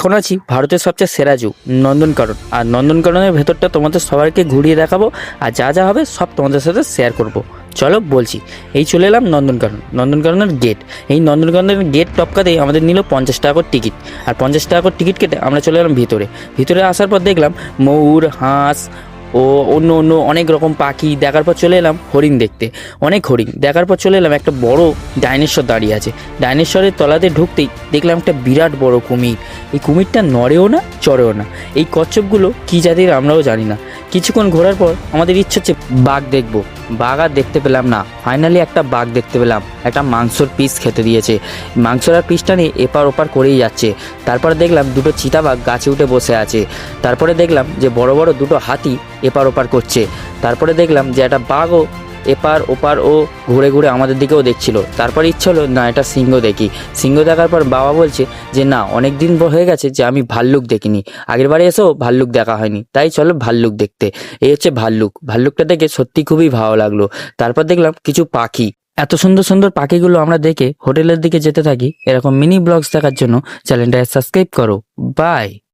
এখন আছি ভারতের সবচেয়ে সেরা জু নন্দনকানন। আর নন্দনকাননের ভেতরটা তোমাদের সবাইকে ঘুরিয়ে দেখাবো, আর যা যা হবে সব তোমাদের সাথে শেয়ার করব। চলো বলছি, এই চলে এলাম নন্দনকাননের গেট। এই নন্দনকাননের গেট টপকাতেই আমাদের নিল 50 টাকা করে টিকিট। আর 50 টাকা করে টিকিট কেটে আমরা চলে এলাম ভিতরে আসার পর দেখলাম ময়ূর, হাঁস ও অন্য অন্য অনেক রকম পাখি। দেখার পর চলে এলাম হরিণ দেখতে, অনেক হরিণ দেখার পর চলে এলাম একটা বড় ডাইনোসর দাঁড়িয়ে আছে। ডাইনোসরের তলাতে ঢুকতেই দেখলাম একটা বিরাট বড় কুমির। এই কুমিরটা নড়েও না চড়েও না। এই কচ্ছপগুলো কী জাতির আমরাও জানি না। কিছুক্ষণ ঘোরার পর আমাদের ইচ্ছে হচ্ছে বাঘ দেখব, বাঘ আর দেখতে পেলাম না। ফাইনালি একটা বাঘ দেখতে পেলাম, একটা মাংসর পিস খেতে দিয়েছে। মাংসর আর পিসটা নিয়ে এপার ওপার করেই যাচ্ছে। তারপরে দেখলাম দুটো চিতাবাঘ গাছে উঠে বসে আছে। তারপরে দেখলাম যে বড় বড় দুটো হাতি এপার ওপার করছে। তারপরে দেখলাম যে একটা বাঘও এপার ওপার ও ঘুরে ঘুরে আমাদের দিকেও দেখছিল। তারপর ইচ্ছে হলো না এটা সিংহ দেখি। সিংহ দেখার পর বাবা বলছে যে না, অনেক দিন হয়ে গেছে যে আমি ভাল্লুক দেখিনি, আগের বারে এসেও ভাল্লুক দেখা হয়নি, তাই চলো ভাল্লুক দেখতে। এই হচ্ছে ভাল্লুকটা দেখে সত্যি খুবই ভালো লাগলো। তারপর দেখলাম কিছু পাখি। এত সুন্দর সুন্দর পাখিগুলো আমরা দেখে হোটেলের দিকে যেতে থাকি। এরকম মিনি ব্লগস দেখার জন্য চ্যানেলটা সাবস্ক্রাইব করো। বাই।